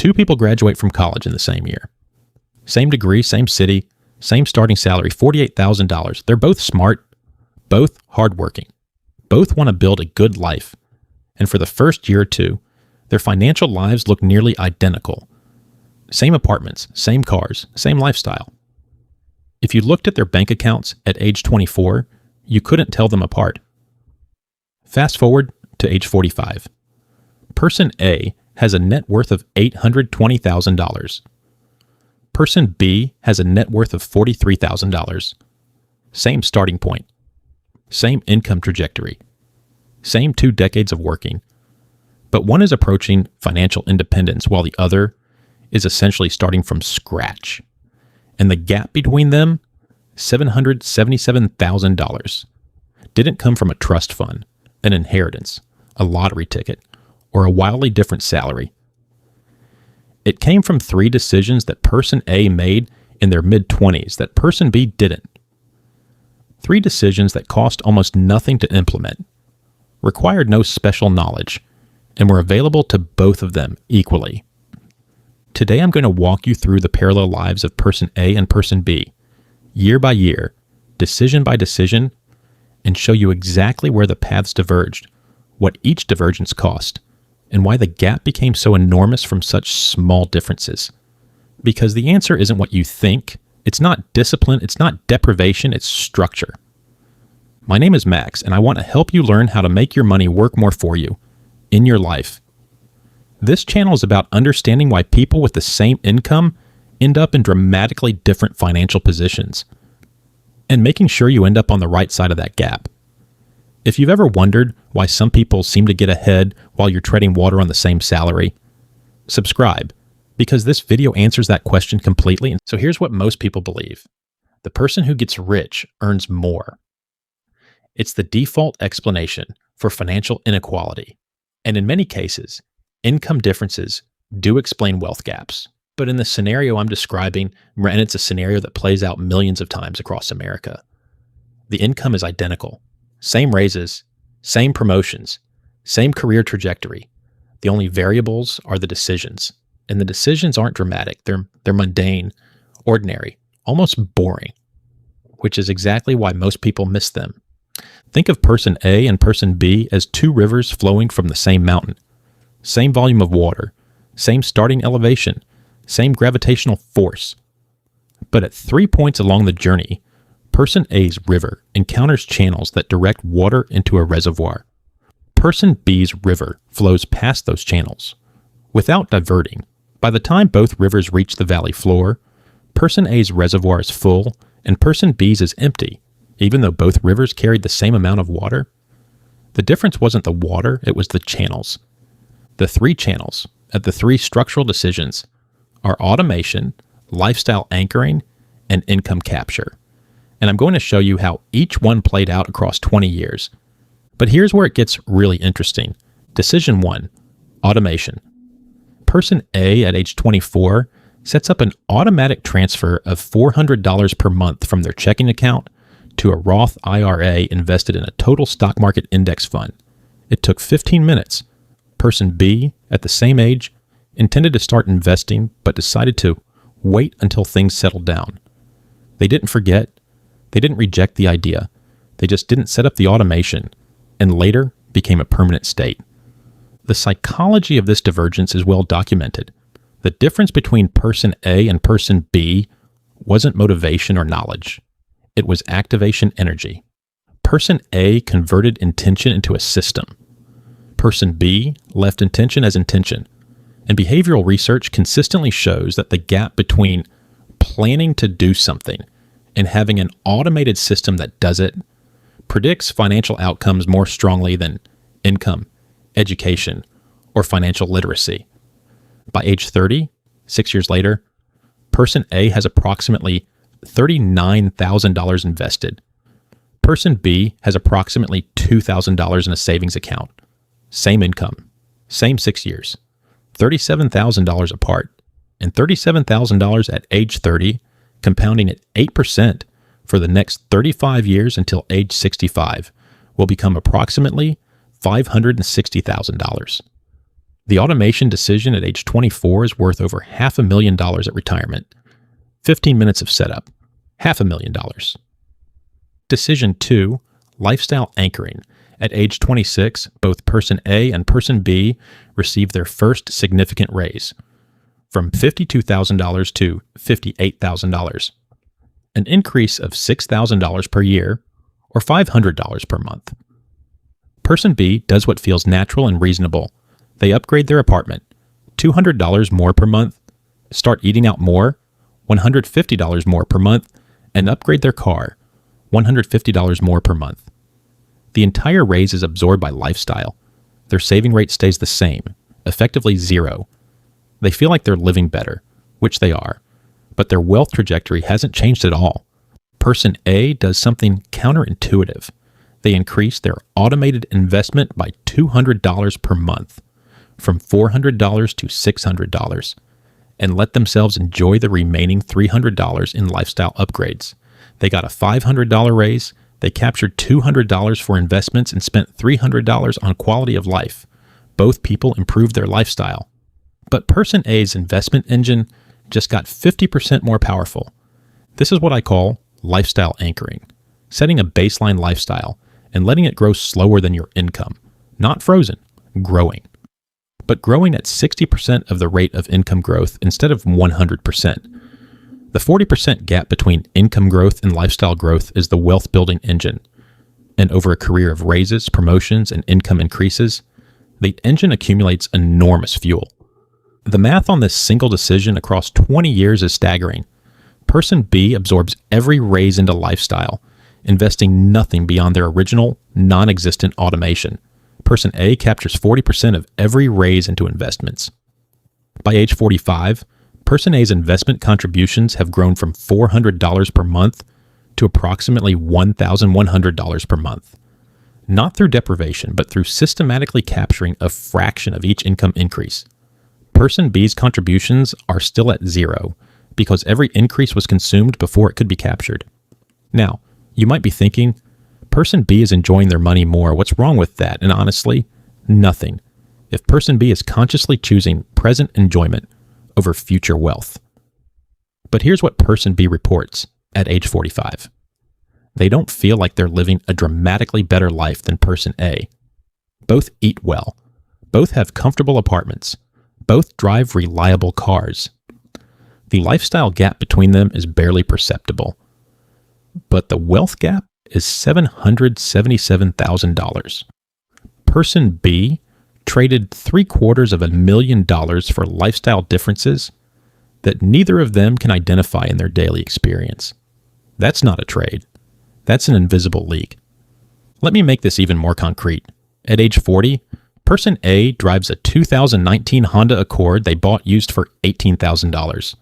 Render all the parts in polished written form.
Two people graduate from college in the same year. Same degree, same city, same starting salary, $48,000. They're both smart, both hardworking, both want to build a good life. And for the first year or two, their financial lives look nearly identical. Same apartments, same cars, same lifestyle. If you looked at their bank accounts at age 24, you couldn't tell them apart. Fast forward to age 45. Person A has a net worth of $820,000. Person B has a net worth of $43,000. Same starting point. Same income trajectory. Same 2 decades of working. But one is approaching financial independence while the other is essentially starting from scratch. And the gap between them, $777,000, didn't come from a trust fund, an inheritance, a lottery ticket, or a wildly different salary. It came from 3 decisions that person A made in their mid-20s that person B didn't. 3 decisions that cost almost nothing to implement, required no special knowledge, and were available to both of them equally. Today I'm going to walk you through the parallel lives of person A and person B, year by year, decision by decision, and show you exactly where the paths diverged, what each divergence cost, and why the gap became so enormous from such small differences. Because the answer isn't what you think, it's not discipline, it's not deprivation, it's structure. My name is Max, and I want to help you learn how to make your money work more for you, in your life. This channel is about understanding why people with the same income end up in dramatically different financial positions, and making sure you end up on the right side of that gap. If you've ever wondered why some people seem to get ahead while you're treading water on the same salary, subscribe, because this video answers that question completely. So here's what most people believe. The person who gets rich earns more. It's the default explanation for financial inequality. And in many cases, income differences do explain wealth gaps. But in the scenario I'm describing, and it's a scenario that plays out millions of times across America, the income is identical. Same raises, same promotions, same career trajectory. The only variables are the decisions. And the decisions aren't dramatic. They're mundane, ordinary, almost boring, which is exactly why most people miss them. Think of person A and person B as 2 rivers flowing from the same mountain. Same volume of water, same starting elevation, same gravitational force. But at 3 points along the journey, person A's river encounters channels that direct water into a reservoir. Person B's river flows past those channels without diverting. By the time both rivers reach the valley floor, person A's reservoir is full and person B's is empty, even though both rivers carried the same amount of water. The difference wasn't the water, it was the channels. The 3 channels at the 3 structural decisions are automation, lifestyle anchoring, and income capture. And I'm going to show you how each one played out across 20 years. But here's where it gets really interesting. Decision 1, automation. Person A at age 24 sets up an automatic transfer of $400 per month from their checking account to a Roth IRA invested in a total stock market index fund. It took 15 minutes. Person B, at the same age, intended to start investing but decided to wait until things settled down. They didn't forget. They didn't reject the idea. They just didn't set up the automation, and later became a permanent state. The psychology of this divergence is well documented. The difference between person A and person B wasn't motivation or knowledge. It was activation energy. Person A converted intention into a system. Person B left intention as intention. And behavioral research consistently shows that the gap between planning to do something and having an automated system that does it predicts financial outcomes more strongly than income, education, or financial literacy. By age 30, 6 years later, person A has approximately $39,000 invested. Person B has approximately $2,000 in a savings account. Same income, same 6 years, $37,000 apart, and $37,000 at age 30, compounding at 8% for the next 35 years until age 65, will become approximately $560,000. The automation decision at age 24 is worth over $500,000 at retirement. 15 minutes of setup, $500,000. Decision 2, lifestyle anchoring. At age 26, both person A and person B received their first significant raise, from $52,000 to $58,000, an increase of $6,000 per year, or $500 per month. Person B does what feels natural and reasonable. They upgrade their apartment, $200 more per month, start eating out more, $150 more per month, and upgrade their car, $150 more per month. The entire raise is absorbed by lifestyle. Their saving rate stays the same, effectively zero. They feel like they're living better, which they are, but their wealth trajectory hasn't changed at all. Person A does something counterintuitive. They increase their automated investment by $200 per month, from $400 to $600, and let themselves enjoy the remaining $300 in lifestyle upgrades. They got a $500 raise, they captured $200 for investments and spent $300 on quality of life. Both people improved their lifestyle. But person A's investment engine just got 50% more powerful. This is what I call lifestyle anchoring, setting a baseline lifestyle and letting it grow slower than your income. Not frozen, growing. But growing at 60% of the rate of income growth instead of 100%. The 40% gap between income growth and lifestyle growth is the wealth building engine. And over a career of raises, promotions, and income increases, the engine accumulates enormous fuel. The math on this single decision across 20 years is staggering. Person B absorbs every raise into lifestyle, investing nothing beyond their original, non-existent automation. Person A captures 40% of every raise into investments. By age 45, Person A's investment contributions have grown from $400 per month to approximately $1,100 per month. Not through deprivation, but through systematically capturing a fraction of each income increase. Person B's contributions are still at zero because every increase was consumed before it could be captured. Now, you might be thinking, Person B is enjoying their money more. What's wrong with that? And honestly, nothing. If Person B is consciously choosing present enjoyment over future wealth. But here's what Person B reports at age 45. They don't feel like they're living a dramatically better life than Person A. Both eat well. Both have comfortable apartments. Both drive reliable cars. The lifestyle gap between them is barely perceptible. But the wealth gap is $777,000. Person B traded $750,000 for lifestyle differences that neither of them can identify in their daily experience. That's not a trade. That's an invisible leak. Let me make this even more concrete. At age 40, Person A drives a 2019 Honda Accord they bought used for $18,000.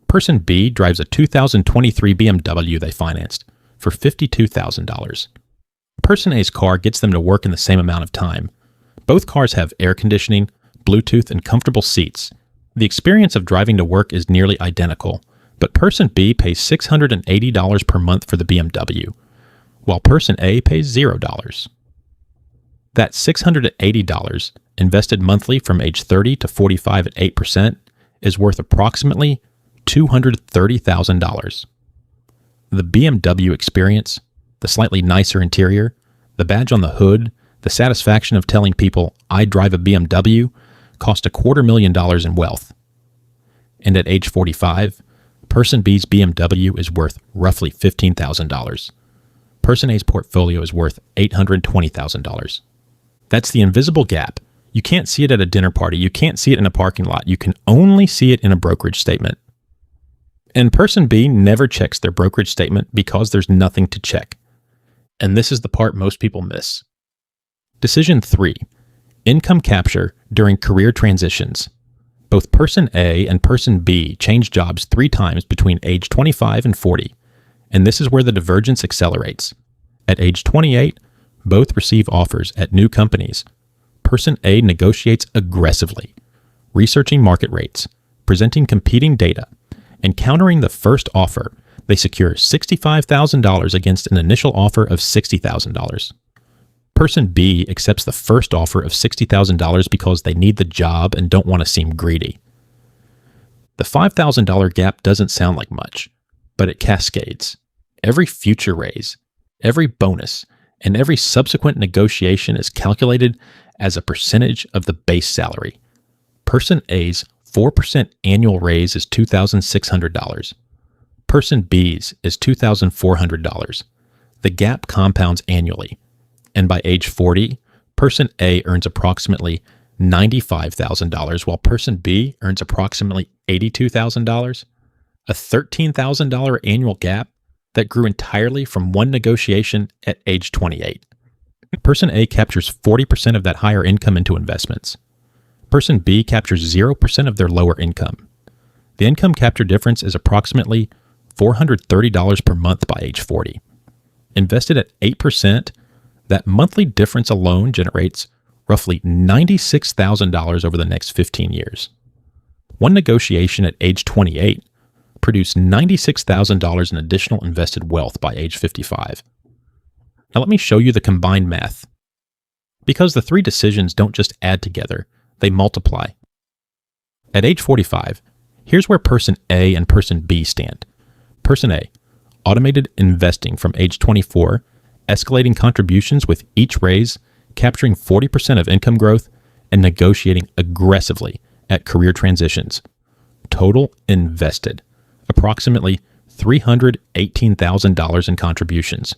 Person B drives a 2023 BMW they financed for $52,000. Person A's car gets them to work in the same amount of time. Both cars have air conditioning, Bluetooth, and comfortable seats. The experience of driving to work is nearly identical, but Person B pays $680 per month for the BMW, while Person A pays $0. That $680 invested monthly from age 30 to 45 at 8% is worth approximately $230,000. The BMW experience, the slightly nicer interior, the badge on the hood, the satisfaction of telling people I drive a BMW cost $250,000 in wealth. And at age 45, Person B's BMW is worth roughly $15,000. Person A's portfolio is worth $820,000. That's the invisible gap. You can't see it at a dinner party. You can't see it in a parking lot. You can only see it in a brokerage statement. And Person B never checks their brokerage statement because there's nothing to check. And this is the part most people miss. Decision 3. Income capture during career transitions. Both Person A and Person B change jobs 3 times between age 25 and 40, and this is where the divergence accelerates. At age 28, both receive offers at new companies. Person A negotiates aggressively, researching market rates, presenting competing data, and countering the first offer. They secure $65,000 against an initial offer of $60,000. Person B accepts the first offer of $60,000 because they need the job and don't want to seem greedy. The $5,000 gap doesn't sound like much, but it cascades. Every future raise, every bonus, and every subsequent negotiation is calculated as a percentage of the base salary. Person A's 4% annual raise is $2,600. Person B's is $2,400. The gap compounds annually, and by age 40, Person A earns approximately $95,000 while Person B earns approximately $82,000. A $13,000 annual gap that grew entirely from one negotiation at age 28. Person A captures 40% of that higher income into investments. Person B captures 0% of their lower income. The income capture difference is approximately $430 per month by age 40. Invested at 8%, that monthly difference alone generates roughly $96,000 over the next 15 years. One negotiation at age 28 produced $96,000 in additional invested wealth by age 55. Now let me show you the combined math. Because the three decisions don't just add together, they multiply. At age 45, here's where Person A and Person B stand. Person A, automated investing from age 24, escalating contributions with each raise, capturing 40% of income growth, and negotiating aggressively at career transitions. Total invested, approximately $318,000 in contributions.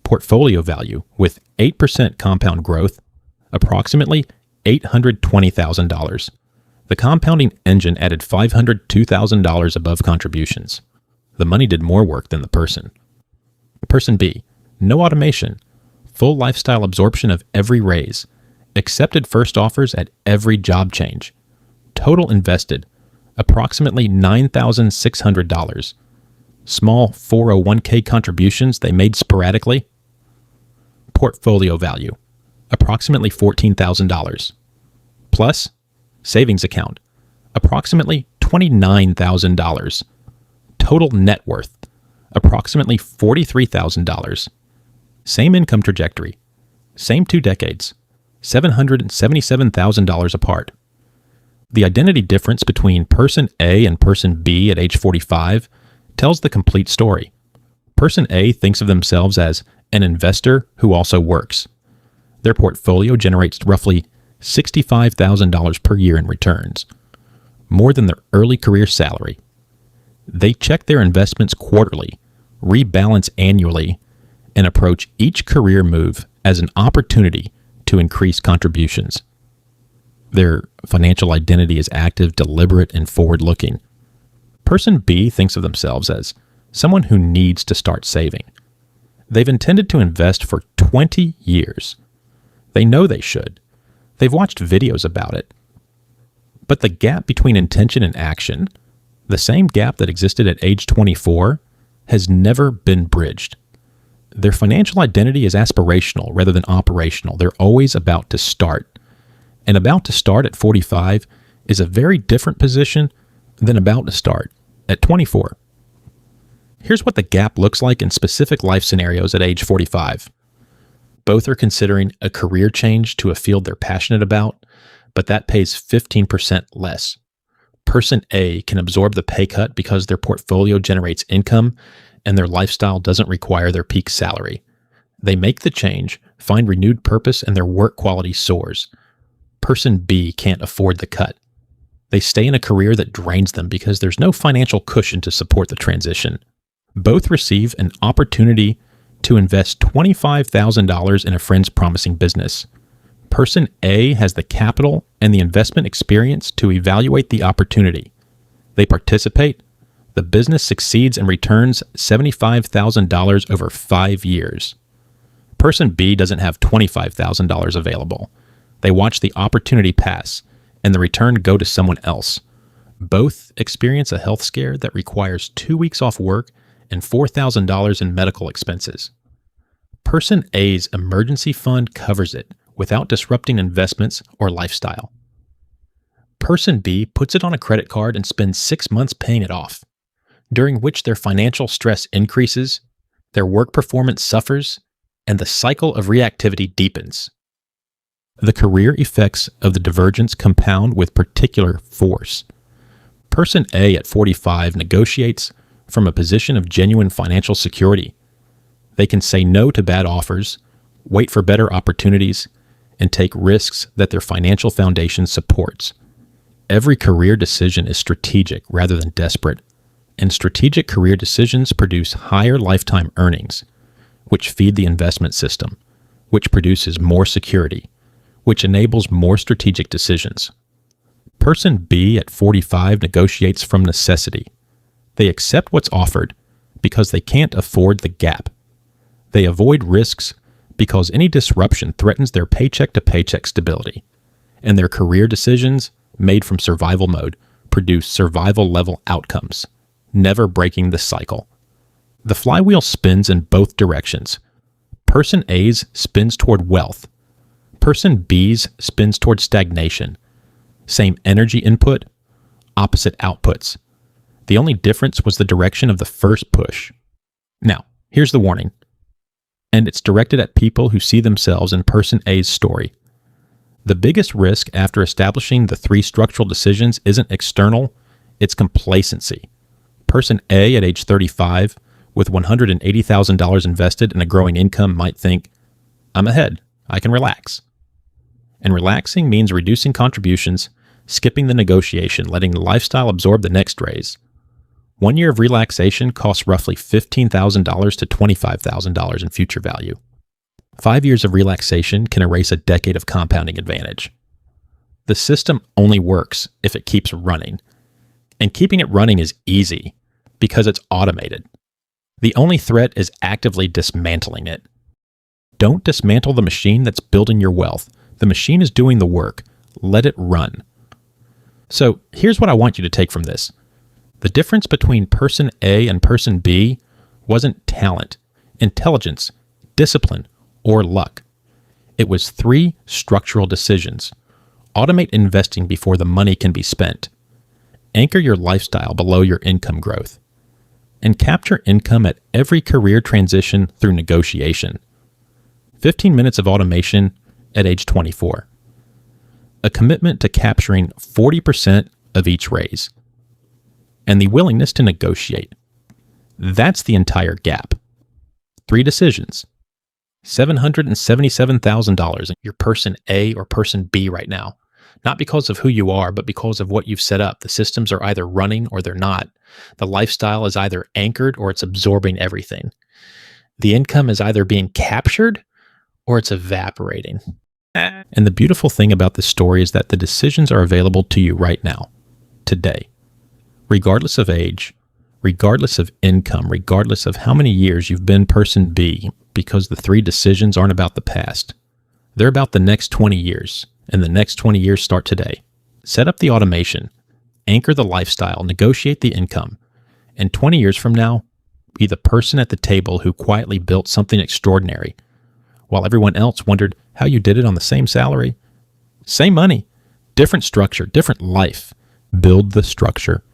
Portfolio value with 8% compound growth, approximately $820,000. The compounding engine added $502,000 above contributions. The money did more work than the person. Person B, no automation, full lifestyle absorption of every raise, accepted first offers at every job change. Total invested, approximately $9,600. Small 401k contributions they made sporadically. Portfolio value, approximately $14,000. Plus, savings account, approximately $29,000. Total net worth, approximately $43,000. Same income trajectory, same 2 decades, $777,000 apart. The identity difference between Person A and Person B at age 45 tells the complete story. Person A thinks of themselves as an investor who also works. Their portfolio generates roughly $65,000 per year in returns, more than their early career salary. They check their investments quarterly, rebalance annually, and approach each career move as an opportunity to increase contributions. Their financial identity is active, deliberate, and forward-looking. Person B thinks of themselves as someone who needs to start saving. They've intended to invest for 20 years. They know they should. They've watched videos about it. But the gap between intention and action, the same gap that existed at age 24, has never been bridged. Their financial identity is aspirational rather than operational. They're always about to start. And about to start at 45 is a very different position than about to start at 24. Here's what the gap looks like in specific life scenarios at age 45. Both are considering a career change to a field they're passionate about, but that pays 15% less. Person A can absorb the pay cut because their portfolio generates income and their lifestyle doesn't require their peak salary. They make the change, find renewed purpose, and their work quality soars. Person B can't afford the cut. They stay in a career that drains them because there's no financial cushion to support the transition. Both receive an opportunity to invest $25,000 in a friend's promising business. Person A has the capital and the investment experience to evaluate the opportunity. They participate. The business succeeds and returns $75,000 over 5 years. Person B doesn't have $25,000 available. They watch the opportunity pass and the return go to someone else. Both experience a health scare that requires 2 weeks off work and $4,000 in medical expenses. Person A's emergency fund covers it without disrupting investments or lifestyle. Person B puts it on a credit card and spends 6 months paying it off, during which their financial stress increases, their work performance suffers, and the cycle of reactivity deepens. The career effects of the divergence compound with particular force. Person A at 45 negotiates from a position of genuine financial security. They can say no to bad offers, wait for better opportunities, and take risks that their financial foundation supports. Every career decision is strategic rather than desperate, and strategic career decisions produce higher lifetime earnings, which feed the investment system, which produces more security, which enables more strategic decisions. Person B at 45 negotiates from necessity. They accept what's offered because they can't afford the gap. They avoid risks because any disruption threatens their paycheck-to-paycheck stability, and their career decisions, made from survival mode, produce survival-level outcomes, never breaking the cycle. The flywheel spins in both directions. Person A's spins toward wealth. Person B's spins toward stagnation. Same energy input, opposite outputs. The only difference was the direction of the first push. Now, here's the warning. And it's directed at people who see themselves in Person A's story. The biggest risk after establishing the 3 structural decisions isn't external, it's complacency. Person A at age 35 with $180,000 invested in a growing income might think, I'm ahead, I can relax. And relaxing means reducing contributions, skipping the negotiation, letting the lifestyle absorb the next raise. 1 year of relaxation costs roughly $15,000 to $25,000 in future value. 5 years of relaxation can erase a decade of compounding advantage. The system only works if it keeps running. And keeping it running is easy because it's automated. The only threat is actively dismantling it. Don't dismantle the machine that's building your wealth. The machine is doing the work. Let it run. So here's what I want you to take from this. The difference between Person A and Person B wasn't talent, intelligence, discipline, or luck. It was 3 structural decisions. Automate investing before the money can be spent. Anchor your lifestyle below your income growth. And capture income at every career transition through negotiation. 15 minutes of automation at age 24. A commitment to capturing 40% of each raise. And the willingness to negotiate. That's the entire gap. 3 decisions. $777,000 in your Person A or Person B right now. Not because of who you are, but because of what you've set up. The systems are either running or they're not. The lifestyle is either anchored or it's absorbing everything. The income is either being captured or it's evaporating. And the beautiful thing about this story is that the decisions are available to you right now, today. Regardless of age, regardless of income, regardless of how many years you've been Person B, because the 3 decisions aren't about the past. They're about the next 20 years, and the next 20 years start today. Set up the automation, anchor the lifestyle, negotiate the income, and 20 years from now, be the person at the table who quietly built something extraordinary, while everyone else wondered how you did it on the same salary. Same money, different structure, different life. Build the structure.